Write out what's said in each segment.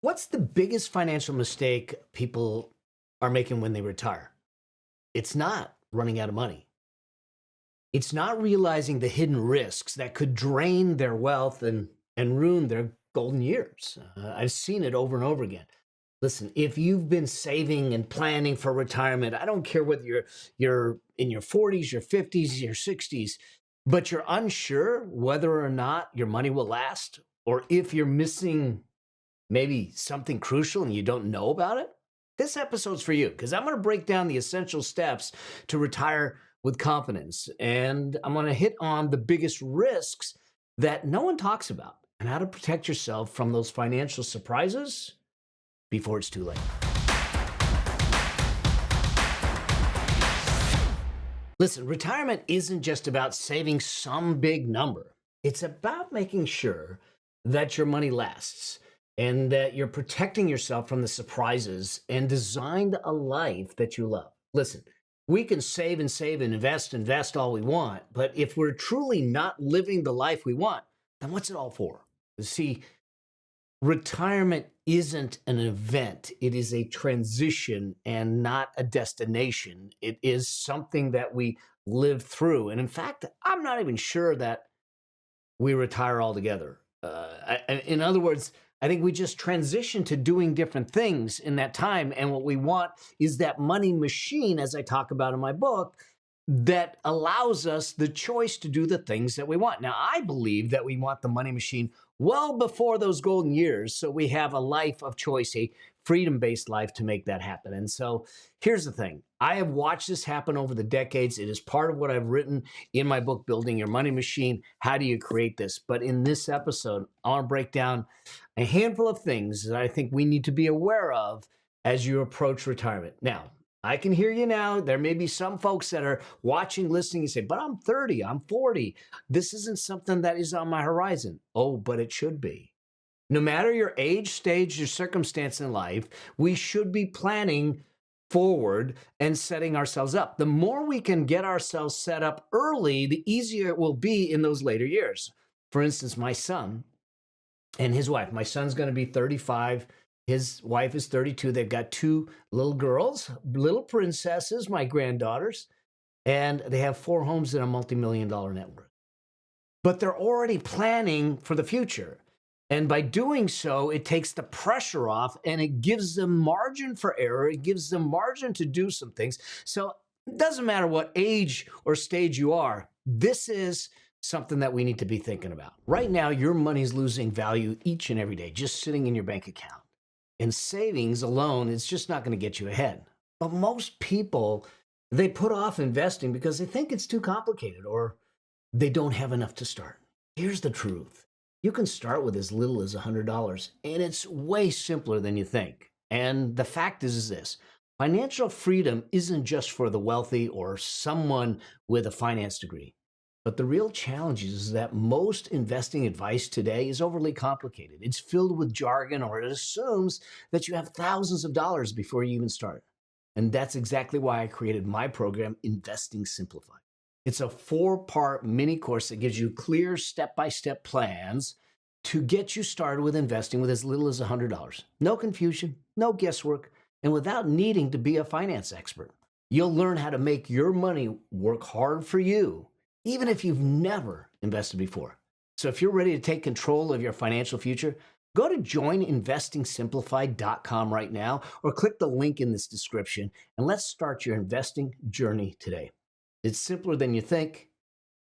What's the biggest financial mistake people are making when they retire? It's not running out of money. It's not realizing the hidden risks that could drain their wealth and ruin their golden years. I've seen it over and over again. Listen, if you've been saving and planning for retirement, I don't care whether you're in your 40s, your 50s, your 60s, but you're unsure whether or not your money will last, or if you're missing maybe something crucial and you don't know about it, this episode's for you because I'm going to break down the essential steps to retire with confidence. And I'm going to hit on the biggest risks that no one talks about and how to protect yourself from those financial surprises before it's too late. Listen, retirement isn't just about saving some big number. It's about making sure that your money lasts and that you're protecting yourself from the surprises and designed a life that you love. Listen, we can save and invest all we want, but if we're truly not living the life we want, then what's it all for? See, retirement isn't an event. It is a transition and not a destination. It is something that we live through. And in fact, I'm not even sure that we retire altogether. In other words, I think we just transition to doing different things in that time. And what we want is that money machine, as I talk about in my book, that allows us the choice to do the things that we want. Now, I believe that we want the money machine well before those golden years, so we have a life of choice, a freedom-based life to make that happen. And so here's the thing. I have watched this happen over the decades. It is part of what I've written in my book, Building Your Money Machine. How do you create this? But in this episode, I want to break down a handful of things that I think we need to be aware of as you approach retirement. Now, I can hear you now. There may be some folks that are watching, listening, and say, but I'm 30, I'm 40. This isn't something that is on my horizon. Oh, but it should be. No matter your age, stage, your circumstance in life, we should be planning forward and setting ourselves up. The more we can get ourselves set up early, the easier it will be in those later years. For instance, my son and his wife. My son's going to be 35. His wife is 32. They've got two little girls, little princesses, my granddaughters, and they have four homes and a multi-million-dollar net worth. But they're already planning for the future. And by doing so, it takes the pressure off and it gives them margin for error. It gives them margin to do some things. So it doesn't matter what age or stage you are. This is something that we need to be thinking about. Right now, your money's losing value each and every day, just sitting in your bank account. And savings alone is just not going to get you ahead. But most people, they put off investing because they think it's too complicated or they don't have enough to start. Here's the truth. You can start with as little as $100, and it's way simpler than you think. And the fact is this. Financial freedom isn't just for the wealthy or someone with a finance degree. But the real challenge is that most investing advice today is overly complicated. It's filled with jargon, or it assumes that you have thousands of dollars before you even start. And that's exactly why I created my program, Investing Simplified. It's a 4-part mini course that gives you clear step-by-step plans to get you started with investing with as little as $100. No confusion, no guesswork, and without needing to be a finance expert. You'll learn how to make your money work hard for you, even if you've never invested before. So if you're ready to take control of your financial future, go to joininvestingsimplified.com right now or click the link in this description and let's start your investing journey today. It's simpler than you think,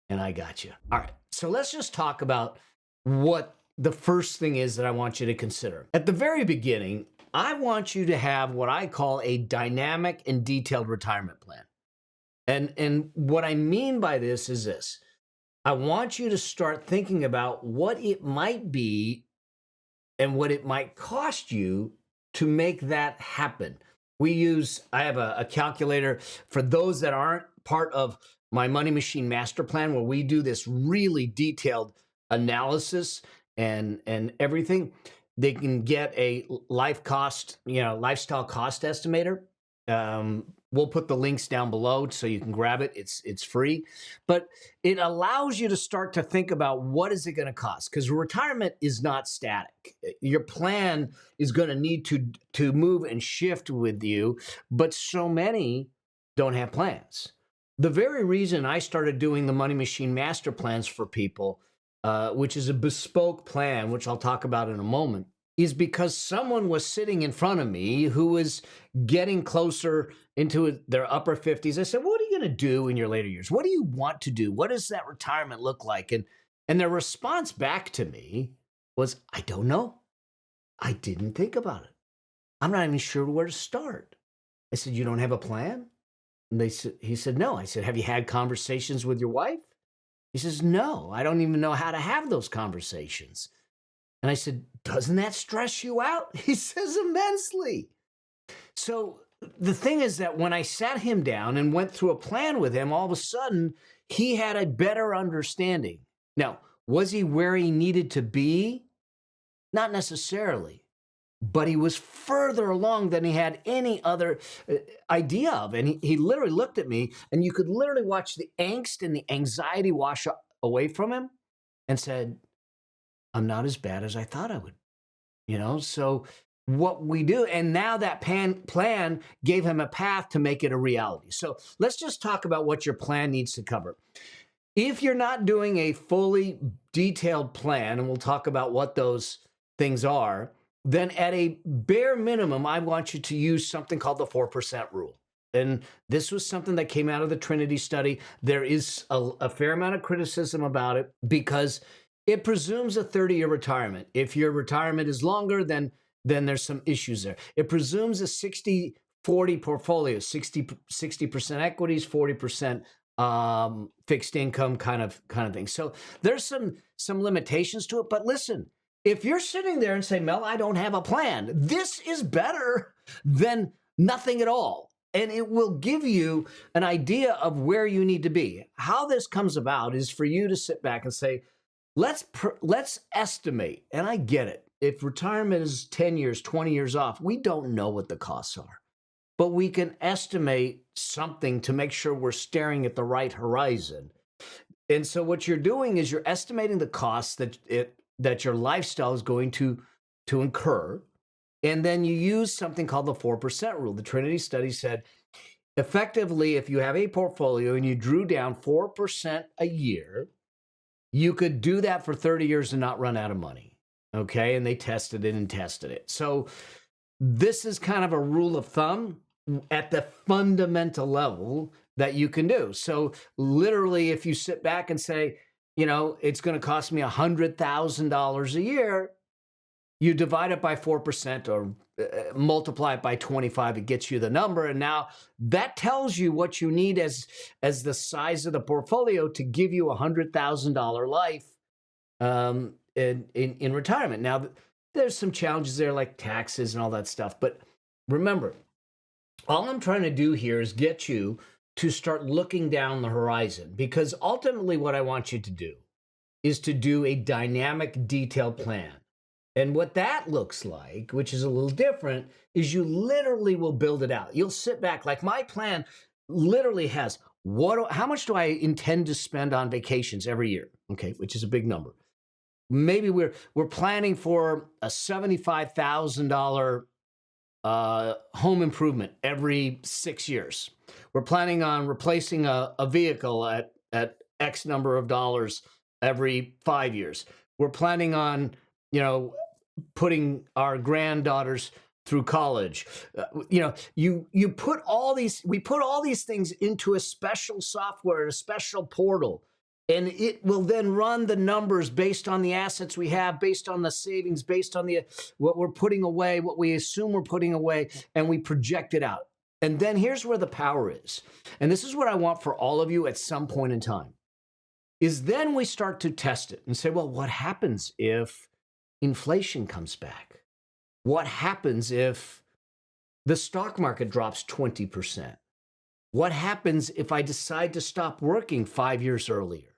and I got you. All right, so let's just talk about what the first thing is that I want you to consider. At the very beginning, I want you to have what I call a dynamic and detailed retirement plan. And what I mean by this is this. I want you to start thinking about what it might be and what it might cost you to make that happen. I have a calculator for those that aren't part of my Money Machine Master Plan, where we do this really detailed analysis and everything. They can get a lifestyle cost estimator. We'll put the links down below so you can grab it. It's free, but it allows you to start to think about what is it going to cost, because retirement is not static. Your plan is going to need to move and shift with you, but so many don't have plans. The very reason I started doing the Money Machine Master Plans for people, which is a bespoke plan, which I'll talk about in a moment, is because someone was sitting in front of me who was getting closer into their upper 50s. I said, "What are you going to do in your later years? What do you want to do? What does that retirement look like?" And their response back to me was, "I don't know. I didn't think about it. I'm not even sure where to start." I said, "You don't have a plan?" And he said, "No." I said, "Have you had conversations with your wife?" He says, "No, I don't even know how to have those conversations." And I said, "Doesn't that stress you out?" He says, "Immensely." So the thing is that when I sat him down and went through a plan with him, all of a sudden he had a better understanding. Now, was he where he needed to be? Not necessarily, but he was further along than he had any other idea of. And he literally looked at me, and you could literally watch the angst and the anxiety wash away from him, and said, "I'm not as bad as I thought I would." So what we do, and now that plan gave him a path to make it a reality. So let's just talk about what your plan needs to cover. If you're not doing a fully detailed plan, and we'll talk about what those things are, then at a bare minimum, I want you to use something called the 4% rule. And this was something that came out of the Trinity study. There is a fair amount of criticism about it because it presumes a 30-year retirement. If your retirement is longer, then there's some issues there. It presumes a 60-40 portfolio, 60% equities, 40% fixed income kind of thing. So there's some limitations to it. But listen, if you're sitting there and saying, "Mel, I don't have a plan," this is better than nothing at all. And it will give you an idea of where you need to be. How this comes about is for you to sit back and say, let's estimate. And I get it. If retirement is 10 years, 20 years off, we don't know what the costs are. But we can estimate something to make sure we're staring at the right horizon. And so what you're doing is you're estimating the costs that your lifestyle is going to incur. And then you use something called the 4% rule. The Trinity study said, effectively, if you have a portfolio and you drew down 4% a year, you could do that for 30 years and not run out of money. Okay. And they tested it and tested it. So this is kind of a rule of thumb at the fundamental level that you can do. So literally, if you sit back and say, it's going to cost me $100,000 a year, you divide it by 4% or multiply it by 25, it gets you the number. And now that tells you what you need as the size of the portfolio to give you $100,000 life in retirement. Now, there's some challenges there like taxes and all that stuff. But remember, all I'm trying to do here is get you to start looking down the horizon, because ultimately what I want you to do is to do a dynamic, detailed plan. And what that looks like, which is a little different, is you literally will build it out. You'll sit back, like my plan literally has, how much do I intend to spend on vacations every year? Okay, which is a big number. Maybe we're planning for a $75,000 home improvement every 6 years. We're planning on replacing a vehicle at X number of dollars every 5 years. We're planning on, putting our granddaughters through college. We put all these things into a special software, a special portal, and it will then run the numbers based on the assets we have, based on the savings, based on what we're putting away, what we assume we're putting away, and we project it out. And then here's where the power is. And this is what I want for all of you at some point in time, is then we start to test it and say, well, what happens if inflation comes back? What happens if the stock market drops 20%? What happens if I decide to stop working 5 years earlier?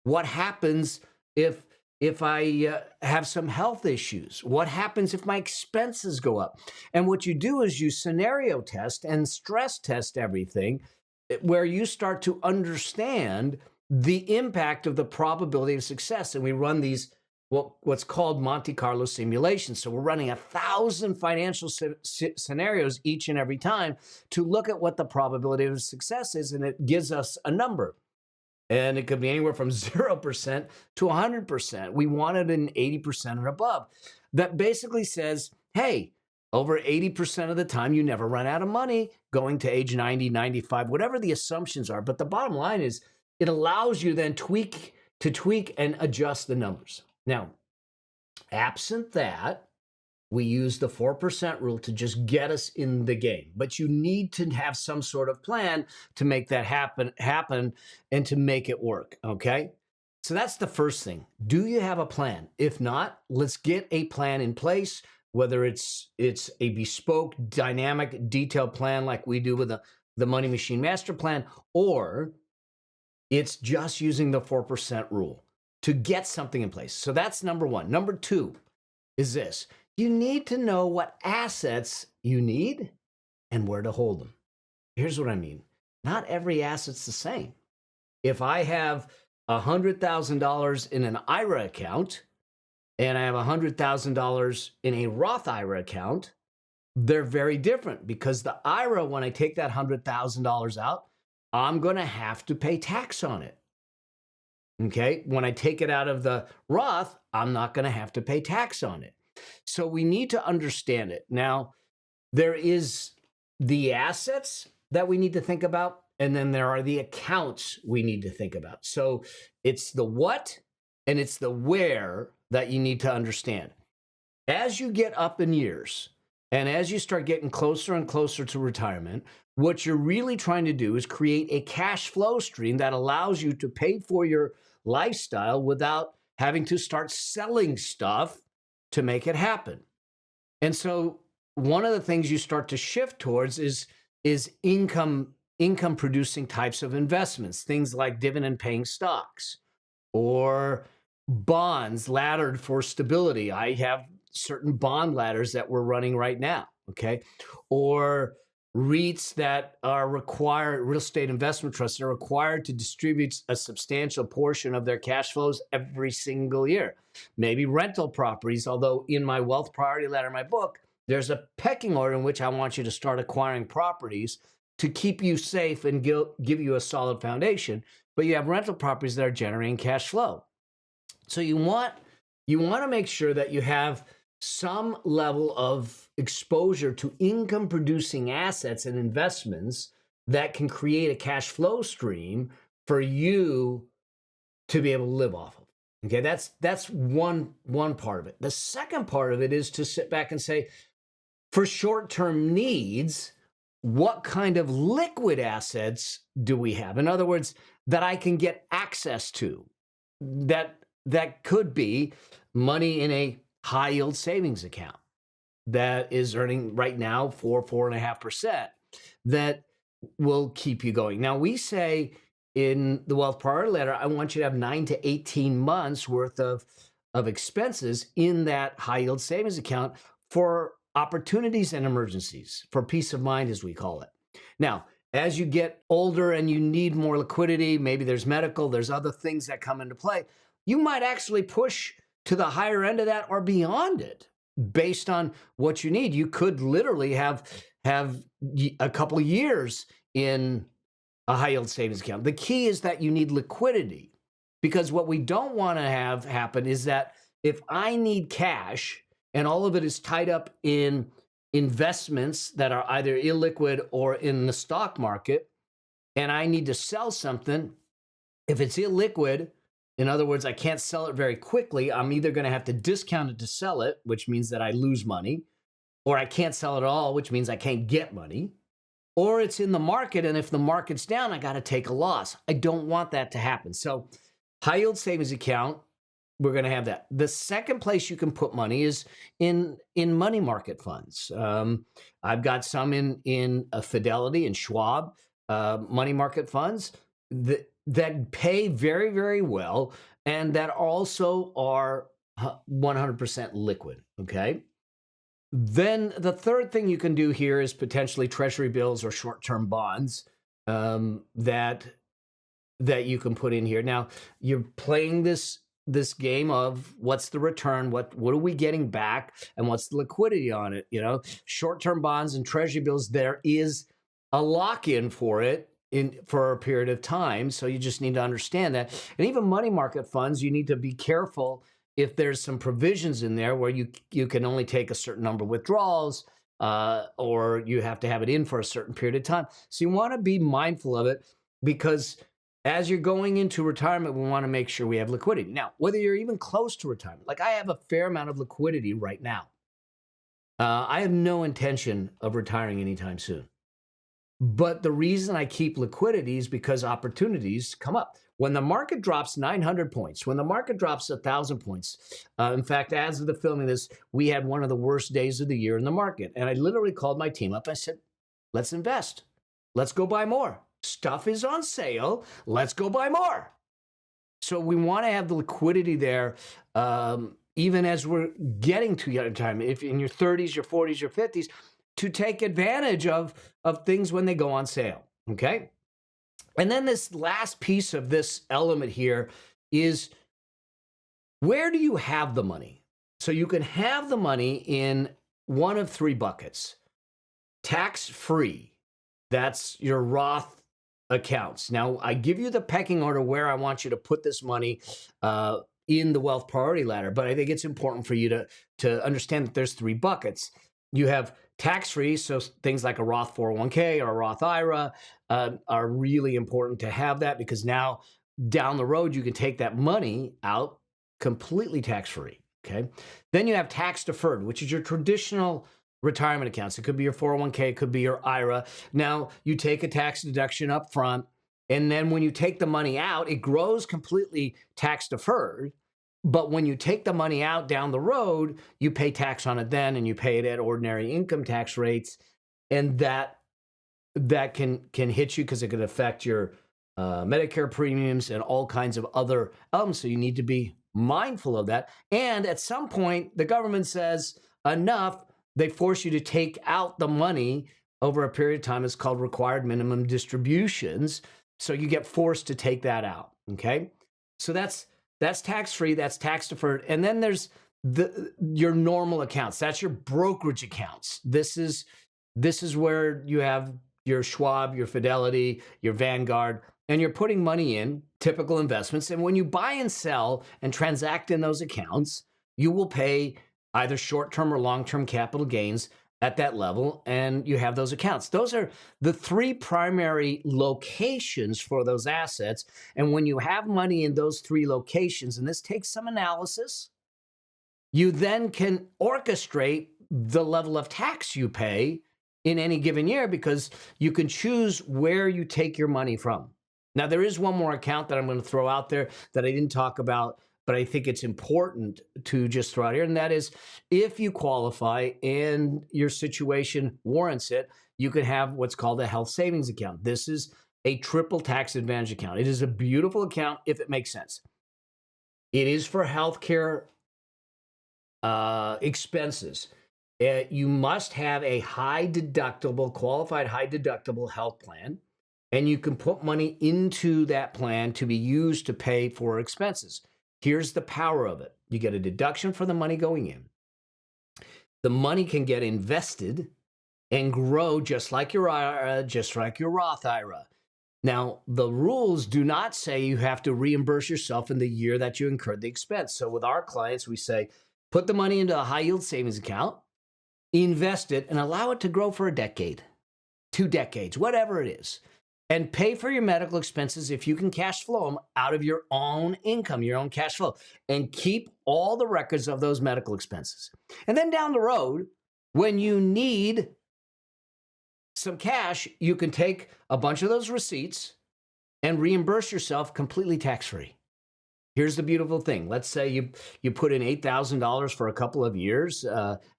What happens if if I have some health issues? What happens if my expenses go up? And what you do is you scenario test and stress test everything, where you start to understand the impact of the probability of success. And we run these what's called Monte Carlo simulations. So we're running 1,000 financial scenarios each and every time to look at what the probability of success is, and it gives us a number. And it could be anywhere from 0% to 100%. We want it in 80% and above. That basically says, hey, over 80% of the time, you never run out of money going to age 90, 95, whatever the assumptions are. But the bottom line is it allows you then to tweak and adjust the numbers. Now, absent that, we use the 4% rule to just get us in the game. But you need to have some sort of plan to make that happen and to make it work, okay? So that's the first thing. Do you have a plan? If not, let's get a plan in place, whether it's a bespoke, dynamic, detailed plan like we do with the Money Machine Master Plan, or it's just using the 4% rule to get something in place. So that's number one. Number two is this. You need to know what assets you need and where to hold them. Here's what I mean. Not every asset's the same. If I have $100,000 in an IRA account and I have $100,000 in a Roth IRA account, they're very different, because the IRA, when I take that $100,000 out, I'm going to have to pay tax on it. Okay? When I take it out of the Roth, I'm not going to have to pay tax on it. So we need to understand it. Now, there is the assets that we need to think about, and then there are the accounts we need to think about. So it's the what and it's the where that you need to understand. As you get up in years and as you start getting closer and closer to retirement, what you're really trying to do is create a cash flow stream that allows you to pay for your lifestyle without having to start selling stuff to make it happen. And so one of the things you start to shift towards is income producing types of investments, things like dividend paying stocks or bonds laddered for stability. I have certain bond ladders that we're running right now, okay? Or REITs that are required, real estate investment trusts are required to distribute a substantial portion of their cash flows every single year. Maybe rental properties, although in my wealth priority ladder, my book, there's a pecking order in which I want you to start acquiring properties to keep you safe and give you a solid foundation. But you have rental properties that are generating cash flow. So you want to make sure that you have some level of exposure to income producing assets and investments that can create a cash flow stream for you to be able to live off of. Okay, that's one part of it. The second part of it is to sit back and say, for short-term needs, what kind of liquid assets do we have? In other words, that I can get access to, that could be money in a high yield savings account that is earning right now 4.5%, that will keep you going. Now, we say in the wealth priority letter, I want you to have 9 to 18 months worth of expenses in that high yield savings account for opportunities and emergencies, for peace of mind, as we call it. Now, as you get older and you need more liquidity, maybe there's medical, there's other things that come into play, you might actually push to the higher end of that or beyond it based on what you need. You could literally have a couple of years in a high yield savings account. The key is that you need liquidity, because what we don't want to have happen is that if I need cash and all of it is tied up in investments that are either illiquid or in the stock market, and I need to sell something, if it's illiquid, in other words, I can't sell it very quickly, I'm either going to have to discount it to sell it, which means that I lose money, or I can't sell it at all, which means I can't get money, or it's in the market, and if the market's down, I got to take a loss. I don't want that to happen. So high yield savings account, we're going to have that. The second place you can put money is in money market funds. I've got some in Fidelity and Schwab money market funds that pay very, very well. and that also are 100% liquid, okay? Then the third thing you can do here is potentially treasury bills or short-term bonds that you can put in here. Now, you're playing this game of what's the return, what are we getting back, and what's the liquidity on it. Short-term bonds and treasury bills, there is a lock-in for it for a period of time. So you just need to understand that. And even money market funds, you need to be careful if there's some provisions in there where you can only take a certain number of withdrawals, or you have to have it in for a certain period of time. So you want to be mindful of it, because as you're going into retirement, we want to make sure we have liquidity. Now, whether you're even close to retirement, like I have a fair amount of liquidity right now. I have no intention of retiring anytime soon. But the reason I keep liquidity is because opportunities come up. When the market drops 900 points, when the market drops 1,000 points, in fact, as of the filming this, we had one of the worst days of the year in the market. And I literally called my team up. I said, let's invest. Let's go buy more. Stuff is on sale. Let's go buy more. So we want to have the liquidity there, even as we're getting to your time, if in your 30s, your 40s, your 50s, to take advantage of things when they go on sale, okay? And then this last piece of this element here is, where do you have the money? So you can have the money in one of three buckets. Tax-free, that's your Roth accounts. Now, I give you the pecking order where I want you to put this money in the wealth priority ladder, but I think it's important for you to understand that there's three buckets. You have tax-free, so things like a Roth 401k or a Roth IRA are really important to have that, because now down the road, you can take that money out completely tax-free, okay? Then you have tax-deferred, which is your traditional retirement accounts. It could be your 401k, it could be your IRA. Now, you take a tax deduction up front, and then when you take the money out, it grows completely tax-deferred. But when you take the money out down the road, you pay tax on it then, and you pay it at ordinary income tax rates. And that can hit you, because it could affect your Medicare premiums and all kinds of other elements. So you need to be mindful of that. And at some point, the government says enough, they force you to take out the money over a period of time. It's called required minimum distributions. So you get forced to take that out, okay? So that's tax-free, that's tax-deferred. And then there's your normal accounts. That's your brokerage accounts. This is where you have your Schwab, your Fidelity, your Vanguard, and you're putting money in, typical investments. And when you buy and sell and transact in those accounts, you will pay either short-term or long-term capital gains at that level, and you have those accounts. Those are the three primary locations for those assets. And when you have money in those three locations, and this takes some analysis, you then can orchestrate the level of tax you pay in any given year, because you can choose where you take your money from. Now, there is one more account that I'm going to throw out there that I didn't talk about, but I think it's important to just throw out here, and that is, if you qualify and your situation warrants it, you can have what's called a health savings account. This is a triple tax advantage account. It is a beautiful account if it makes sense. It is for healthcare expenses. You must have a qualified high deductible health plan, and you can put money into that plan to be used to pay for expenses. Here's the power of it. You get a deduction for the money going in. The money can get invested and grow just like your IRA, just like your Roth IRA. Now, the rules do not say you have to reimburse yourself in the year that you incurred the expense. So with our clients, we say, put the money into a high yield savings account, invest it, and allow it to grow for a decade, 2 decades, whatever it is. And pay for your medical expenses if you can cash flow them out of your own income, your own cash flow, and keep all the records of those medical expenses. And then down the road, when you need some cash, you can take a bunch of those receipts and reimburse yourself completely tax-free. Here's the beautiful thing. Let's say you put in $8,000 for a couple of years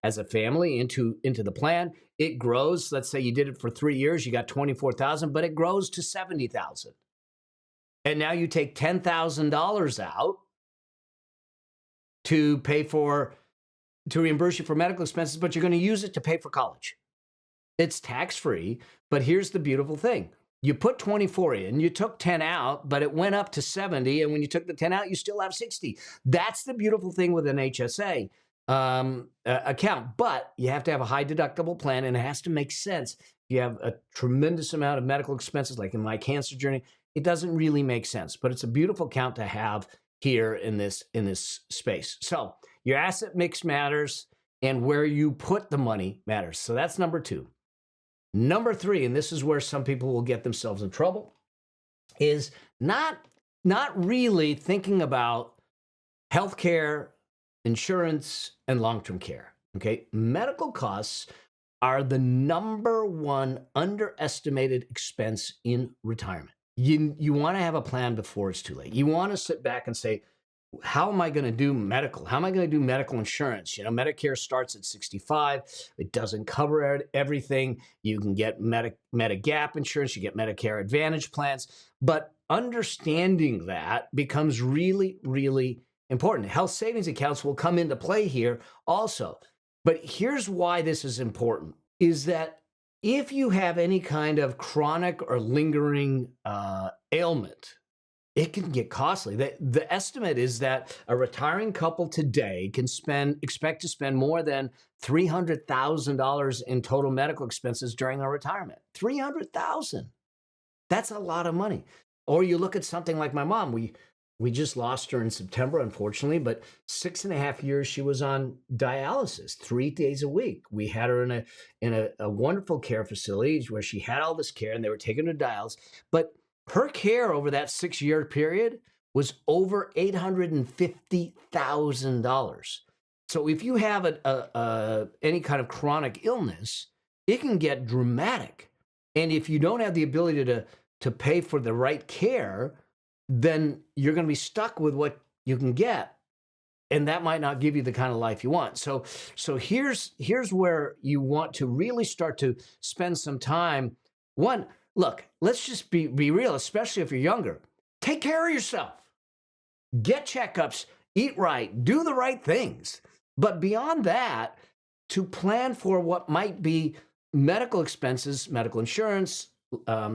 as a family into the plan. It grows. Let's say you did it for 3 years. You got $24,000, but it grows to $70,000. And now you take $10,000 out to reimburse you for medical expenses, but you're going to use it to pay for college. It's tax-free, but here's the beautiful thing. You put 24 in, you took 10 out, but it went up to 70, and when you took the 10 out, you still have 60. That's the beautiful thing with an HSA account, but you have to have a high deductible plan, and it has to make sense. You have a tremendous amount of medical expenses, like in my cancer journey, it doesn't really make sense, but it's a beautiful account to have here in this space. So your asset mix matters, and where you put the money matters. So that's number 2. Number 3, and this is where some people will get themselves in trouble, is not really thinking about healthcare, insurance, and long-term care. Okay, medical costs are the number 1 underestimated expense in retirement. You want to have a plan before it's too late. You want to sit back and say, how am I going to do medical? How am I going to do medical insurance? Medicare starts at 65. It doesn't cover everything. You can get Medigap insurance. You get Medicare Advantage plans. But understanding that becomes really, really important. Health savings accounts will come into play here also. But here's why this is important, is that if you have any kind of chronic or lingering ailment, it can get costly. The estimate is that a retiring couple today can expect to spend more than $300,000 in total medical expenses during their retirement. $300,000. That's a lot of money. Or you look at something like my mom. We just lost her in September, unfortunately, but 6.5 years she was on dialysis 3 days a week. We had her in a wonderful care facility where she had all this care, and they were taking her to dialysis. But her care over that 6-year period was over $850,000. So if you have any kind of chronic illness, it can get dramatic. And if you don't have the ability to pay for the right care, then you're going to be stuck with what you can get. And that might not give you the kind of life you want. So here's where you want to really start to spend some time. One, look, let's just be real, especially if you're younger. Take care of yourself. Get checkups, eat right, do the right things. But beyond that, to plan for what might be medical expenses, medical insurance,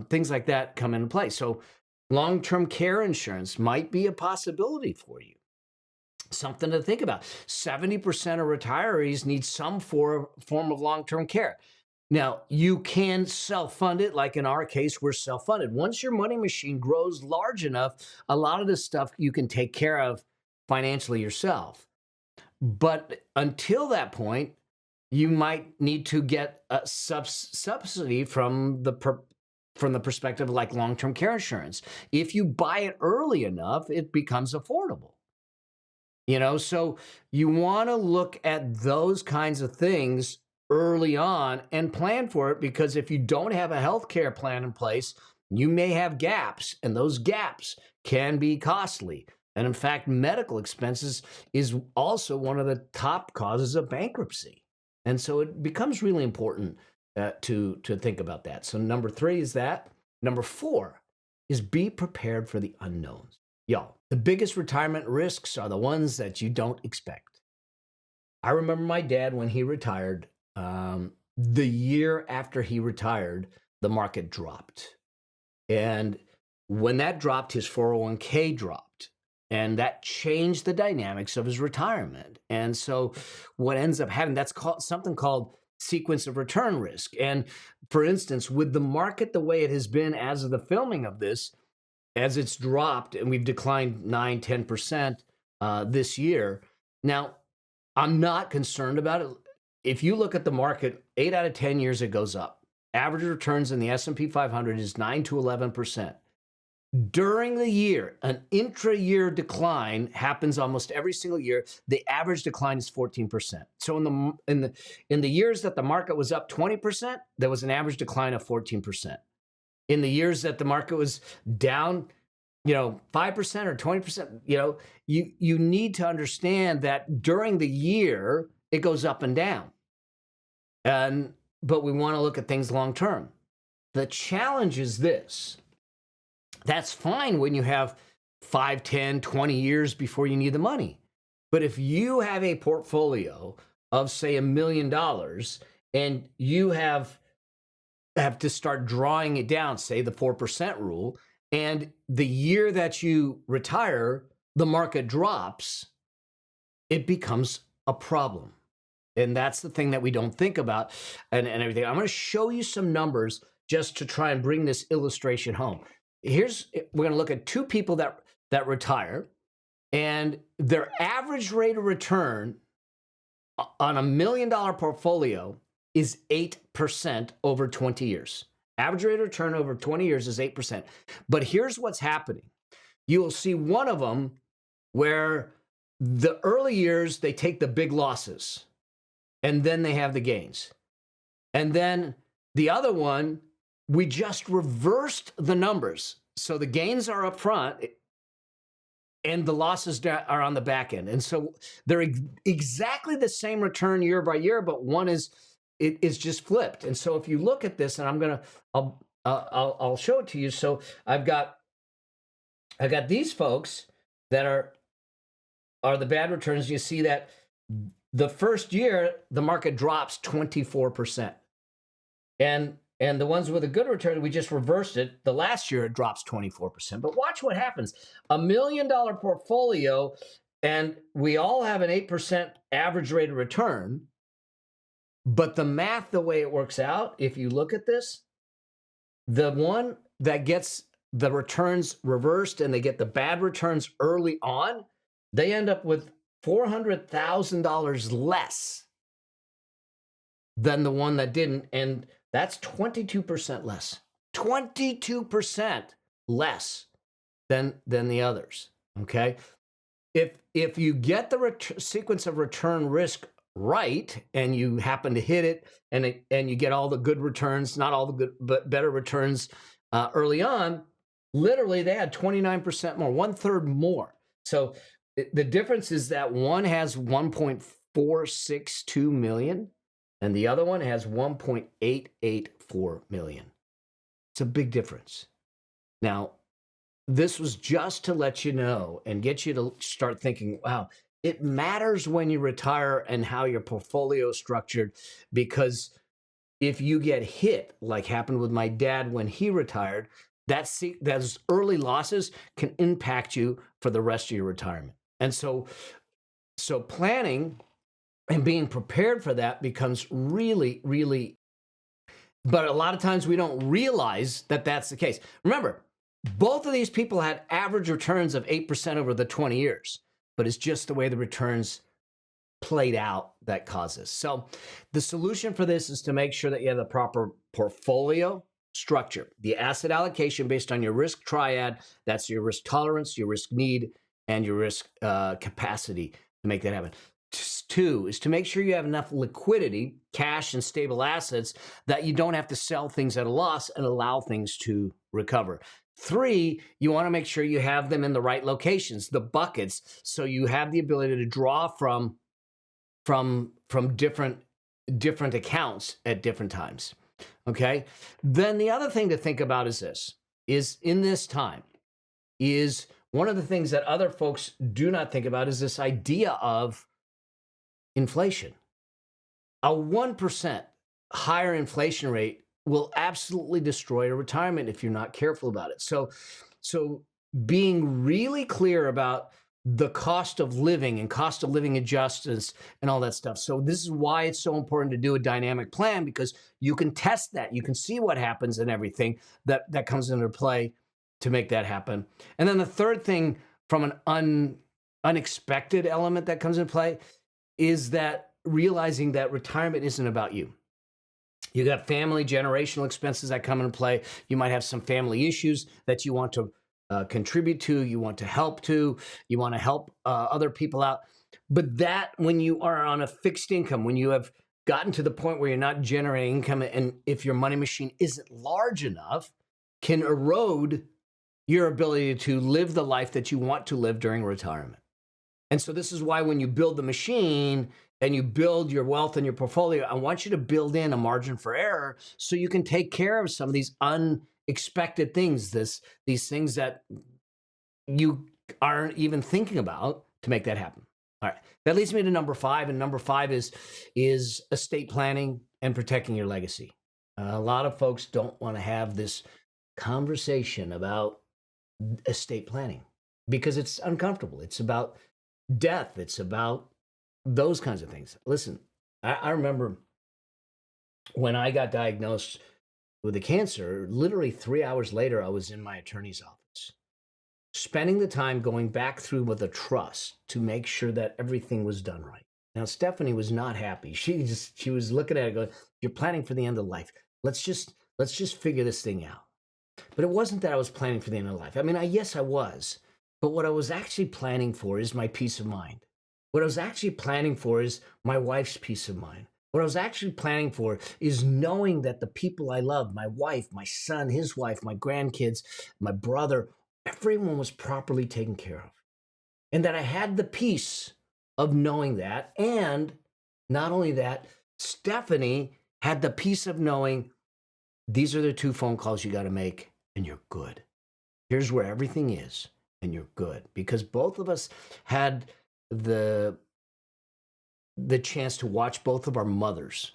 things like that come into play. So long-term care insurance might be a possibility for you. Something to think about. 70% of retirees need some form of long-term care. Now, you can self-fund it, like in our case, we're self-funded. Once your money machine grows large enough, a lot of this stuff you can take care of financially yourself. But until that point, you might need to get a subsidy from the perspective of like long-term care insurance. If you buy it early enough, it becomes affordable. So you want to look at those kinds of things early on and plan for it, because if you don't have a healthcare plan in place, you may have gaps, and those gaps can be costly. And in fact, medical expenses is also one of the top causes of bankruptcy. And so it becomes really important to think about that. So number 3 is that. Number 4 is be prepared for the unknowns. Y'all, the biggest retirement risks are the ones that you don't expect. I remember my dad when he retired. The year after he retired, the market dropped. And when that dropped, his 401k dropped. And that changed the dynamics of his retirement. And so what ends up happening, that's something called sequence of return risk. And for instance, with the market the way it has been as of the filming of this, as it's dropped, and we've declined 9-10% this year. Now, I'm not concerned about it. If you look at the market, 8 out of 10 years it goes up. Average returns in the S&P 500 is 9 to 11%. During the year, an intra-year decline happens almost every single year. The average decline is 14%. So in the years that the market was up 20%, there was an average decline of 14%. In the years that the market was down, 5% or 20%, you need to understand that during the year it goes up and down. But we want to look at things long term. The challenge is this. That's fine when you have 5, 10, 20 years before you need the money. But if you have a portfolio of, say, $1 million, and you have to start drawing it down, say the 4% rule, and the year that you retire, the market drops, it becomes a problem. And that's the thing that we don't think about and everything. I'm going to show you some numbers just to try and bring this illustration home. We're going to look at two people that retire, and their average rate of return on $1 million portfolio is 8% over 20 years. Average rate of return over 20 years is 8%. But here's what's happening. You will see one of them where the early years, they take the big losses, and then they have the gains. And then the other one, we just reversed the numbers. So the gains are up front and the losses are on the back end. And so they're exactly the same return year by year, but one is just flipped. And so if you look at this, and I'll show it to you. So I've got these folks that are the bad returns. You see that the first year, the market drops 24%. And the ones with a good return, we just reversed it. The last year, it drops 24%. But watch what happens. $1 million portfolio, and we all have an 8% average rate of return. But the math, the way it works out, if you look at this, the one that gets the returns reversed and they get the bad returns early on, they end up with $400,000 less than the one that didn't. And that's 22% less. 22% less than the others, okay? If you get the sequence of return risk right, and you happen to hit it, and you get all the good returns, not all the good, but better returns early on, literally they had 29% more, 1/3 more. So the difference is that one has 1.462 million, and the other one has 1.884 million. It's a big difference. Now, this was just to let you know and get you to start thinking, wow, it matters when you retire and how your portfolio is structured, because if you get hit, like happened with my dad when he retired, those early losses can impact you for the rest of your retirement. And so planning and being prepared for that becomes really, really, but a lot of times we don't realize that that's the case. Remember, both of these people had average returns of 8% over the 20 years, but it's just the way the returns played out that causes. So the solution for this is to make sure that you have the proper portfolio structure, the asset allocation based on your risk triad. That's your risk tolerance, your risk need, and your risk capacity to make that happen. 2 is to make sure you have enough liquidity, cash, and stable assets that you don't have to sell things at a loss and allow things to recover. 3, you want to make sure you have them in the right locations, the buckets, so you have the ability to draw from different accounts at different times. Okay. Then the other thing to think about is in this time, is one of the things that other folks do not think about is this idea of inflation. A 1% higher inflation rate will absolutely destroy a retirement if you're not careful about it. So being really clear about the cost of living and cost of living adjustments and all that stuff. So this is why it's so important to do a dynamic plan, because you can test that. You can see what happens and everything that comes into play to make that happen. And then the third thing from an unexpected element that comes into play is that realizing that retirement isn't about you. You got family, generational expenses that come into play. You might have some family issues that you want to contribute to, you want to help other people out. But that, when you are on a fixed income, when you have gotten to the point where you're not generating income, and if your money machine isn't large enough, can erode your ability to live the life that you want to live during retirement. And so this is why when you build the machine and you build your wealth and your portfolio, I want you to build in a margin for error so you can take care of some of these unexpected things, these things that you aren't even thinking about, to make that happen. All right. That leads me to number five, and number five is estate planning and protecting your legacy. A lot of folks don't want to have this conversation about estate planning because it's uncomfortable. It's about death. It's about those kinds of things. Listen, I remember when I got diagnosed with a cancer, literally 3 hours later, I was in my attorney's office, spending the time going back through with a trust to make sure that everything was done right. Now, Stephanie was not happy. She was looking at it going, "You're planning for the end of life. Let's just figure this thing out." But it wasn't that I was planning for the end of life. I mean, yes, I was. But what I was actually planning for is my peace of mind. What I was actually planning for is my wife's peace of mind. What I was actually planning for is knowing that the people I love, my wife, my son, his wife, my grandkids, my brother, everyone was properly taken care of. And that I had the peace of knowing that. And not only that, Stephanie had the peace of knowing these are the 2 phone calls you got to make and you're good. Here's where everything is and you're good. Because both of us had the chance to watch both of our mothers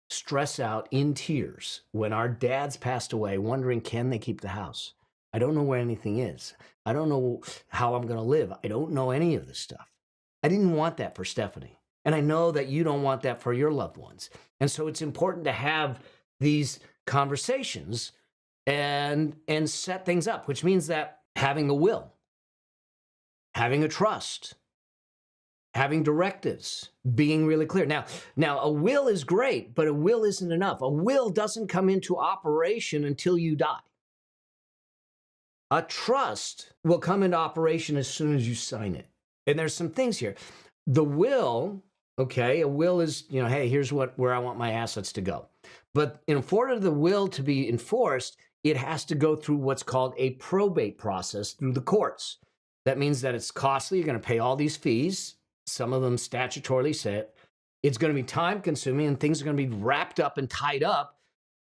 stress out in tears when our dads passed away, wondering, can they keep the house? I don't know where anything is. I don't know how I'm going to live. I don't know any of this stuff. I didn't want that for Stephanie. And I know that you don't want that for your loved ones. And so it's important to have these conversations and set things up, which means that having a will, having a trust, having directives, being really clear. Now, a will is great, but a will isn't enough. A will doesn't come into operation until you die. A trust will come into operation as soon as you sign it. And there's some things here. The will, okay, a will is, hey, here's where I want my assets to go. But in order for the will to be enforced, it has to go through what's called a probate process through the courts. That means that it's costly. You're going to pay all these fees. Some of them statutorily set. It's going to be time consuming and things are going to be wrapped up and tied up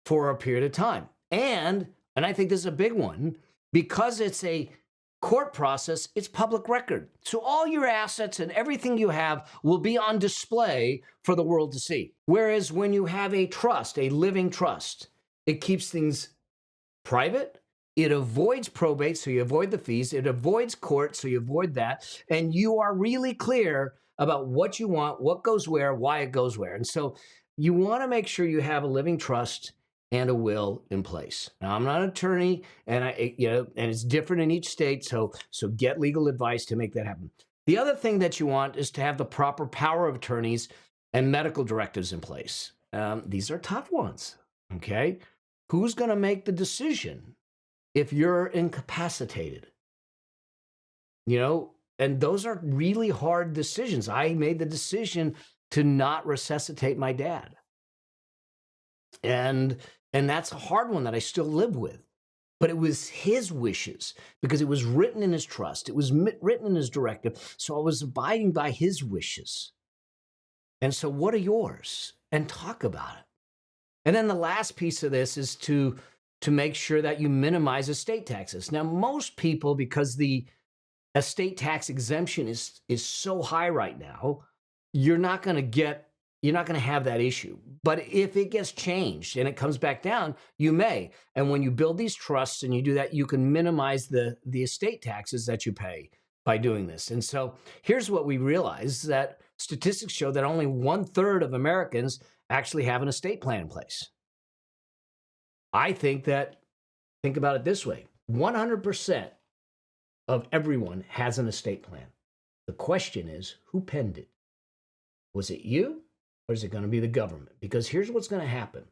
for a period of time. And I think this is a big one, because it's a court process, it's public record. So all your assets and everything you have will be on display for the world to see. Whereas when you have a trust, a living trust, it keeps things private. It avoids probate, so you avoid the fees. It avoids court, so you avoid that. And you are really clear about what you want, what goes where, why it goes where. And so you want to make sure you have a living trust and a will in place. Now, I'm not an attorney, and and it's different in each state, so get legal advice to make that happen. The other thing that you want is to have the proper power of attorneys and medical directives in place. These are tough ones, okay? Who's going to make the decision if you're incapacitated? And those are really hard decisions. I made the decision to not resuscitate my dad. And that's a hard one that I still live with. But it was his wishes, because it was written in his trust. It was written in his directive. So I was abiding by his wishes. And so what are yours? And talk about it. And then the last piece of this is to make sure that you minimize estate taxes. Now, most people, because the estate tax exemption is so high right now, you're not going to have that issue. But if it gets changed and it comes back down, you may. And when you build these trusts and you do that, you can minimize the estate taxes that you pay by doing this. And so here's what we realize, that statistics show that only 1/3 of Americans actually have an estate plan in place. I think about it this way: 100% of everyone has an estate plan. The question is, who penned it? Was it you, or is it going to be the government? Because here's what's going to happen.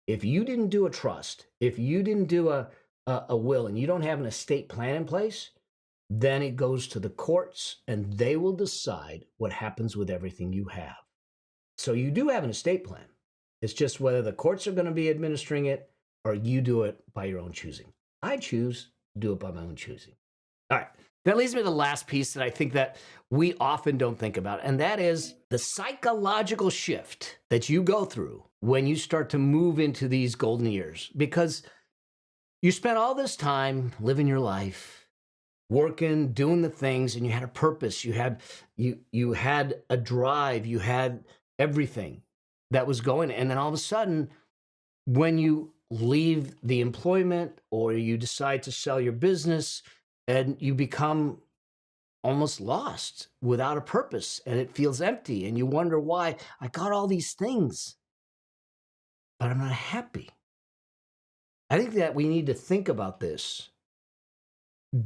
If you didn't do a trust, if you didn't do a will, and you don't have an estate plan in place, then it goes to the courts, and they will decide what happens with everything you have. So you do have an estate plan. It's just whether the courts are going to be administering it or you do it by your own choosing. I choose to do it by my own choosing. All right. That leads me to the last piece that I think that we often don't think about, and that is the psychological shift that you go through when you start to move into these golden years. Because you spent all this time living your life, working, doing the things, and you had a purpose. You had a drive. You had everything that was going. And then all of a sudden, when you leave the employment or you decide to sell your business, and you become almost lost without a purpose, and it feels empty, and you wonder why. I got all these things, but I'm not happy. I think that we need to think about this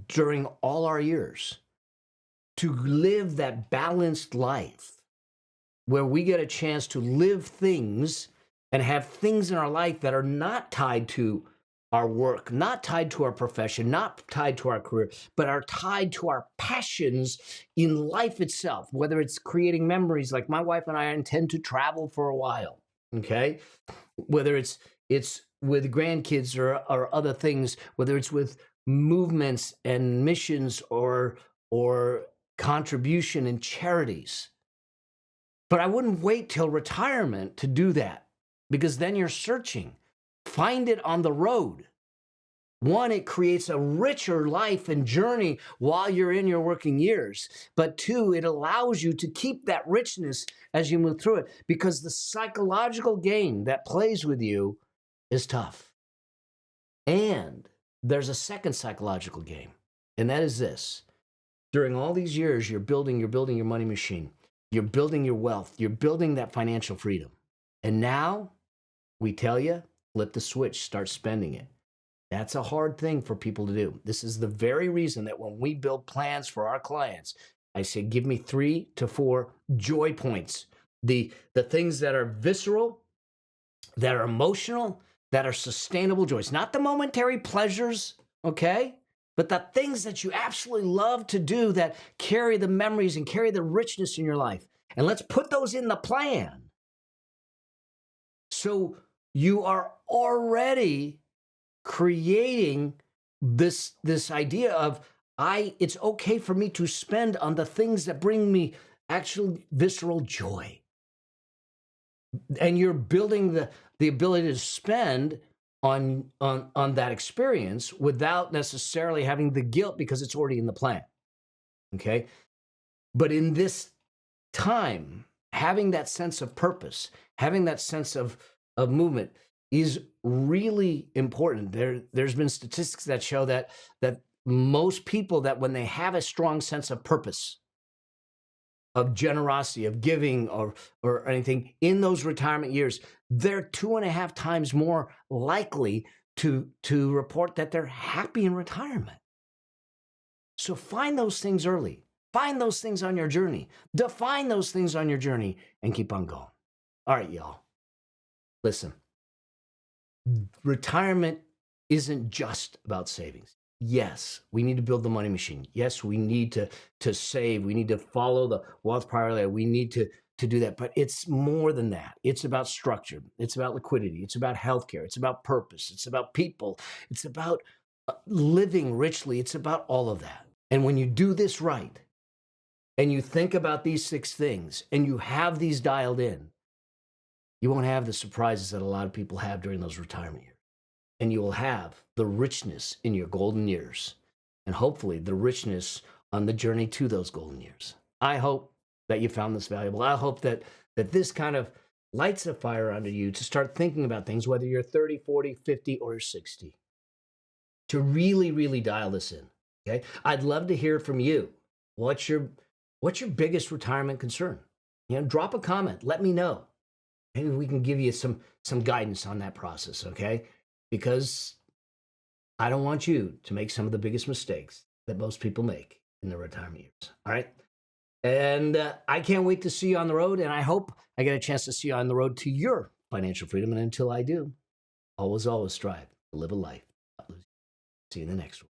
during all our years, to live that balanced life where we get a chance to live things and have things in our life that are not tied to our work, not tied to our profession, not tied to our career, but are tied to our passions in life itself, whether it's creating memories, like my wife and I intend to travel for a while, okay? Whether it's with grandkids or other things, whether it's with movements and missions or contribution and charities. But I wouldn't wait till retirement to do that, because then you're searching. Find it on the road. One, it creates a richer life and journey while you're in your working years. But two, it allows you to keep that richness as you move through it, because the psychological game that plays with you is tough. And there's a second psychological game, and that is this. During all these years, you're building your money machine. You're building your wealth. You're building that financial freedom. And now we tell you, flip the switch, start spending it. That's a hard thing for people to do. This is the very reason that when we build plans for our clients, I say, give me 3 to 4 joy points. The things that are visceral, that are emotional, that are sustainable joys, not the momentary pleasures, okay? But the things that you absolutely love to do that carry the memories and carry the richness in your life. And let's put those in the plan. So you are already creating this idea of, it's okay for me to spend on the things that bring me actual visceral joy. And you're building the ability to spend on that experience without necessarily having the guilt, because it's already in the plan. Okay? But in this time, having that sense of purpose, having that sense of movement is really important. There's been statistics that show that most people, that when they have a strong sense of purpose, of generosity, of giving, or anything in those retirement years, they're 2.5 times more likely to report that they're happy in retirement. So find those things early. Find those things on your journey. Define those things on your journey and keep on going. All right, y'all. Listen, retirement isn't just about savings. Yes, we need to build the money machine. Yes, we need to save. We need to follow the wealth priority. We need to do that. But it's more than that. It's about structure. It's about liquidity. It's about healthcare. It's about purpose. It's about people. It's about living richly. It's about all of that. And when you do this right, and you think about these 6 things, and you have these dialed in, you won't have the surprises that a lot of people have during those retirement years. And you will have the richness in your golden years, and hopefully the richness on the journey to those golden years. I hope that you found this valuable. I hope that this kind of lights a fire under you to start thinking about things, whether you're 30, 40, 50, or 60, to really, really dial this in, okay? I'd love to hear from you. What's your biggest retirement concern? Drop a comment. Let me know. Maybe we can give you some guidance on that process, okay? Because I don't want you to make some of the biggest mistakes that most people make in their retirement years, all right? And I can't wait to see you on the road, and I hope I get a chance to see you on the road to your financial freedom. And until I do, always strive to live a life. See you in the next one.